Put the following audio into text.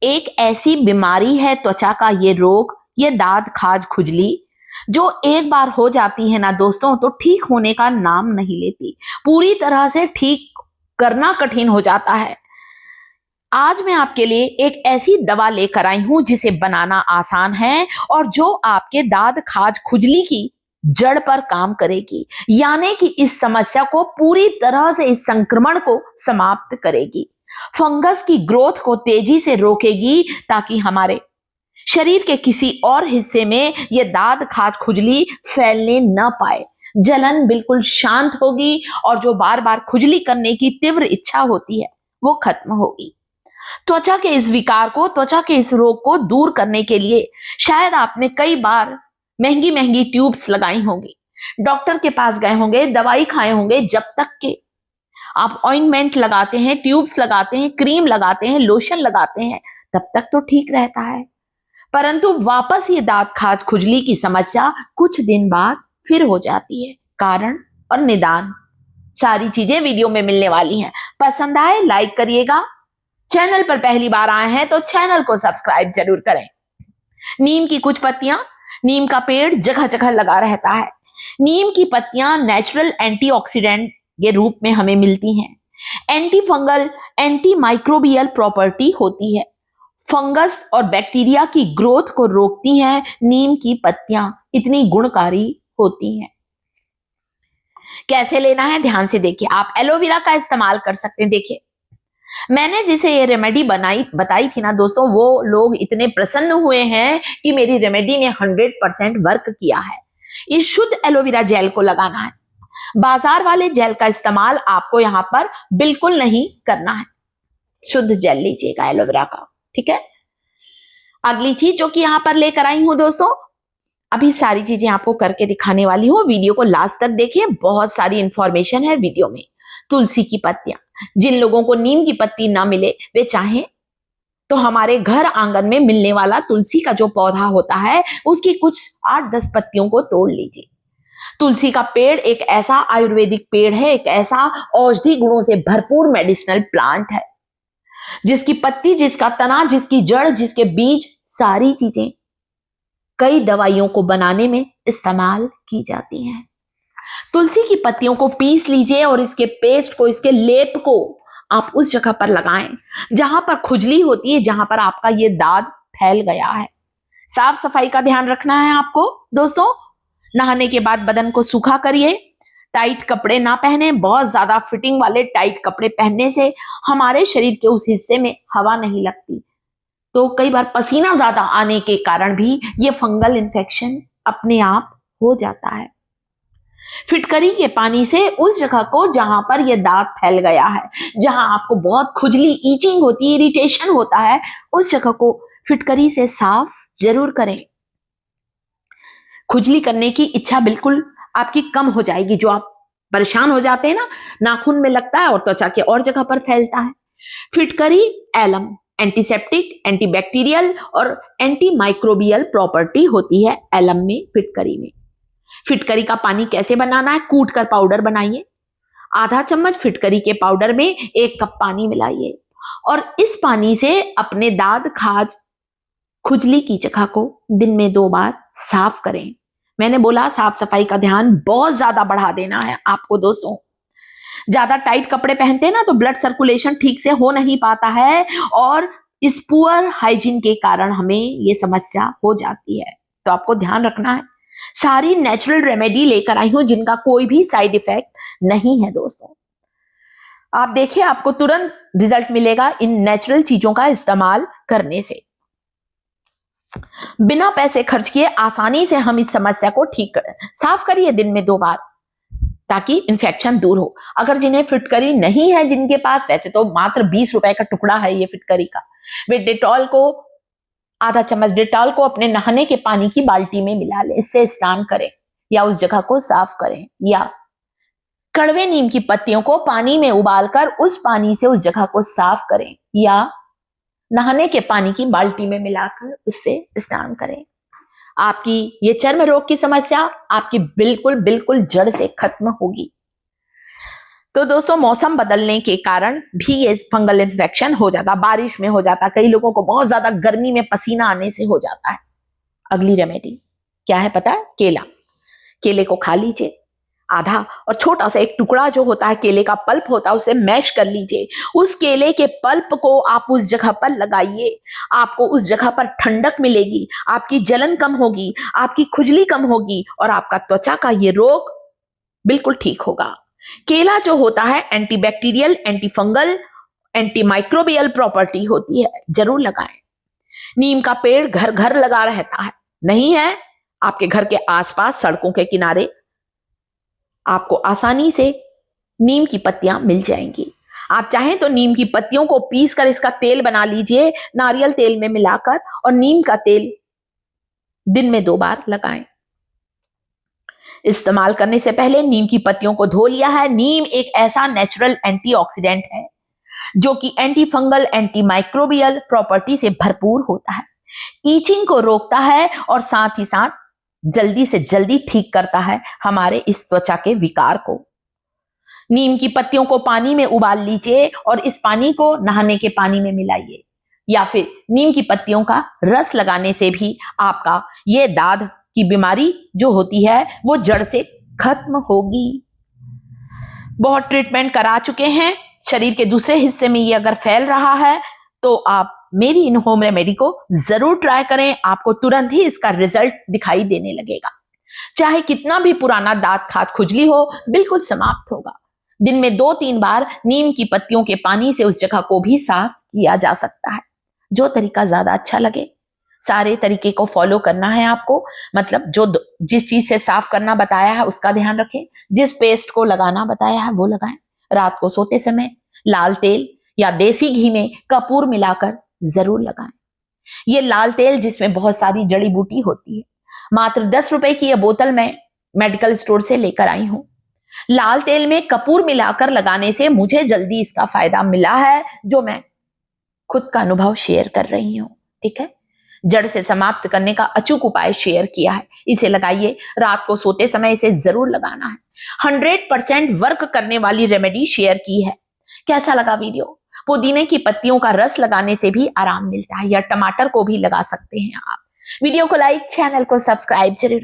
एक ऐसी बीमारी है त्वचा का ये रोग, ये दाद खाज खुजली, जो एक बार हो जाती है ना दोस्तों तो ठीक होने का नाम नहीं लेती। पूरी तरह से ठीक करना कठिन हो जाता है। आज मैं आपके लिए एक ऐसी दवा लेकर आई हूं जिसे बनाना आसान है और जो आपके दाद खाज खुजली की जड़ पर काम करेगी, यानी कि इस समस्या को पूरी तरह से, इस संक्रमण को समाप्त करेगी, फंगस की ग्रोथ को तेजी से रोकेगी ताकि हमारे शरीर के किसी और हिस्से में यह दाद खाज खुजली फैलने न पाए। जलन बिल्कुल शांत होगी और जो बार बार खुजली करने की तीव्र इच्छा होती है वो खत्म होगी। त्वचा के इस विकार को, त्वचा के इस रोग को दूर करने के लिए शायद आपने कई बार महंगी महंगी ट्यूब्स लगाई होंगी, डॉक्टर के पास गए होंगे, दवाई खाए होंगे, जब तक के आप ऑइंटमेंट लगाते हैं, ट्यूब्स लगाते हैं, क्रीम लगाते हैं, लोशन लगाते हैं, तब तक तो ठीक रहता है। परंतु वापस ये दांत खाज खुजली की समस्या कुछ दिन बाद फिर हो जाती है। कारण और निदान सारी चीजें वीडियो में मिलने वाली हैं। पसंद आए लाइक करिएगा, चैनल पर पहली बार आए हैं तो चैनल को सब्सक्राइब जरूर करें। नीम की कुछ पत्तियां, नीम का पेड़ जगह जगह लगा रहता है। नीम की पत्तियां नेचुरल एंटीऑक्सीडेंट के रूप में हमें मिलती हैं। Anti fungal, anti microbial property होती है। फंगस और बैक्टीरिया की ग्रोथ को रोकती हैं। नीम की पत्तियां इतनी गुणकारी होती हैं। कैसे लेना है ध्यान से देखिए। आप एलोवेरा का इस्तेमाल कर सकते हैं। देखिए, मैंने जिसे ये रेमेडी बताई थी ना दोस्तों, वो लोग इतने प्रसन्न हुए हैं कि मेरी रेमेडी ने 100% वर्क किया है। इस शुद्ध एलोवेरा जेल को लगाना है। बाजार वाले जेल का इस्तेमाल आपको यहां पर बिल्कुल नहीं करना है। शुद्ध जेल लीजिएगा एलोवेरा का, ठीक है। अगली चीज जो कि यहां पर लेकर आई हूं दोस्तों, अभी सारी चीजें आपको करके दिखाने वाली हूं। वीडियो को लास्ट तक देखिए, बहुत सारी इंफॉर्मेशन है वीडियो में। तुलसी की पत्तियां, जिन लोगों को नीम की पत्ती ना मिले वे चाहें तो हमारे घर आंगन में मिलने वाला तुलसी का जो पौधा होता है उसकी कुछ 8-10 पत्तियों को तोड़ लीजिए। तुलसी का पेड़ एक ऐसा आयुर्वेदिक पेड़ है, एक ऐसा औषधि गुणों से भरपूर मेडिसिनल प्लांट है, जिसकी पत्ती, जिसका तना, जिसकी जड़, जिसके बीज, सारी चीजें कई दवाइयों को बनाने में इस्तेमाल की जाती हैं। तुलसी की पत्तियों को पीस लीजिए और इसके पेस्ट को, इसके लेप को आप उस जगह पर लगाएं जहां पर खुजली होती है, जहां पर आपका ये दाद फैल गया है। साफ सफाई का ध्यान रखना है आपको दोस्तों। नहाने के बाद बदन को सूखा करिए। टाइट कपड़े ना पहने। बहुत ज्यादा फिटिंग वाले टाइट कपड़े पहनने से हमारे शरीर के उस हिस्से में हवा नहीं लगती, तो कई बार पसीना ज्यादा आने के कारण भी ये फंगल इन्फेक्शन अपने आप हो जाता है। फिटकरी के पानी से उस जगह को जहां पर यह दाग फैल गया है, जहां आपको बहुत खुजली, ईचिंग होती है, इरिटेशन होता है, उस जगह को फिटकरी से साफ जरूर करें। खुजली करने की इच्छा बिल्कुल आपकी कम हो जाएगी। जो आप परेशान हो जाते हैं ना, नाखून में लगता है और त्वचा के और जगह पर फैलता है। फिटकरी एलम एंटीसेप्टिक, एंटीबैक्टीरियल और एंटी माइक्रोबियल प्रॉपर्टी होती है एलम में, फिटकरी में। फिटकरी का पानी कैसे बनाना है? कूट कर पाउडर बनाइए। आधा चम्मच फिटकरी के पाउडर में 1 कप पानी मिलाइए और इस पानी से अपने दाद खाज खुजली की जगह को दिन में 2 बार साफ करें। मैंने बोला साफ सफाई का ध्यान बहुत ज्यादा बढ़ा देना है आपको दोस्तों। ज्यादा टाइट कपड़े पहनते हैं ना तो ब्लड सर्कुलेशन ठीक से हो नहीं पाता है और इस पुअर हाइजीन के कारण हमें ये समस्या हो जाती है। तो आपको ध्यान रखना है। सारी नेचुरल रेमेडी लेकर आई हूं जिनका कोई भी साइड इफेक्ट नहीं है दोस्तों। आप देखिए, आपको तुरंत रिजल्ट मिलेगा इन नेचुरल चीजों का इस्तेमाल करने से। बिना पैसे खर्च किए आसानी से हम इस समस्या को ठीक करें। साफ करिए दिन में 2 बार ताकि इंफेक्शन दूर हो। अगर जिन्हें फिटकरी नहीं है, जिनके पास, वैसे तो मात्र 20 रुपए का टुकड़ा है ये फिटकरी का, वे डेटॉल को, आधा चम्मच डेटॉल को अपने नहाने के पानी की बाल्टी में मिला ले, इससे स्नान करें या उस जगह को साफ करें। या कड़वे नीम की पत्तियों को पानी में उबालकर उस पानी से उस जगह को साफ करें या नहाने के पानी की बाल्टी में मिलाकर उससे स्नान करें। आपकी ये चर्म रोग की समस्या आपकी बिल्कुल बिल्कुल जड़ से खत्म होगी। तो दोस्तों मौसम बदलने के कारण भी ये फंगल इन्फेक्शन हो जाता, बारिश में हो जाता, कई लोगों को बहुत ज्यादा गर्मी में पसीना आने से हो जाता है। अगली रेमेडी क्या है पता है? केला। केले को खा लीजिए आधा, और छोटा सा एक टुकड़ा जो होता है केले का पल्प होता है उसे मैश कर लीजिए। उस केले के पल्प को आप उस जगह पर लगाइए, आपको उस जगह पर ठंडक मिलेगी, आपकी जलन कम होगी, आपकी खुजली कम होगी और आपका त्वचा का ये रोग बिल्कुल ठीक होगा। केला जो होता है एंटीबैक्टीरियल, एंटीफंगल, एंटीमाइक्रोबियल प्रॉपर्टी होती है, जरूर लगाएं। नीम का पेड़ घर घर लगा रहता है, नहीं है आपके घर के आसपास सड़कों के किनारे आपको आसानी से नीम की पत्तियां मिल जाएंगी। आप चाहें तो नीम की पत्तियों को पीस कर इसका तेल बना लीजिए, नारियल तेल में मिलाकर, और नीम का तेल दिन में 2 बार लगाएं। इस्तेमाल करने से पहले नीम की पत्तियों को धो लिया है। नीम एक ऐसा नेचुरल एंटीऑक्सीडेंट है जो कि anti fungal, anti microbial property से भरपूर होता है, ईचिंग को रोकता है और साथ ही साथ जल्दी से जल्दी ठीक करता है हमारे इस त्वचा के विकार को। नीम की पत्तियों को पानी में उबाल लीजिए और इस पानी को नहाने के पानी में मिलाइए, या फिर नीम की पत्तियों का रस लगाने से भी आपका ये दाद की बीमारी जो होती है वो जड़ से खत्म होगी। बहुत ट्रीटमेंट करा चुके हैं, शरीर के दूसरे हिस्से में ये अगर फैल रहा है तो आप मेरी इन होम रेमेडी को जरूर ट्राई करें, आपको तुरंत ही इसका रिजल्ट दिखाई देने लगेगा। चाहे कितना भी पुराना दांत खाद खुजली हो, बिल्कुल समाप्त होगा। दिन में 2-3 बार नीम की पत्तियों के पानी से उस जगह को भी साफ किया जा सकता है। जो तरीका ज्यादा अच्छा लगे, सारे तरीके को फॉलो करना है आपको, मतलब जो जिस चीज से साफ करना बताया है उसका ध्यान रखें, जिस पेस्ट को लगाना बताया है वो लगाएं। रात को सोते समय लाल तेल या देसी घी में कपूर मिलाकर जरूर लगाएं। ये लाल तेल जिसमें बहुत सारी जड़ी बूटी होती है, मात्र 10 रुपए की यह बोतल मैं मेडिकल स्टोर से लेकर आई हूं। लाल तेल में कपूर मिलाकर लगाने से मुझे जल्दी इसका फायदा मिला है, जो मैं खुद का अनुभव शेयर कर रही हूं। ठीक है, जड़ से समाप्त करने का अचूक उपाय शेयर किया है, इसे लगाइए। रात को सोते समय इसे जरूर लगाना है। 100% वर्क करने वाली रेमेडी शेयर की है। कैसा लगा वीडियो? पुदीने की पत्तियों का रस लगाने से भी आराम मिलता है, या टमाटर को भी लगा सकते हैं आप। वीडियो को लाइक, चैनल को सब्सक्राइब जरूर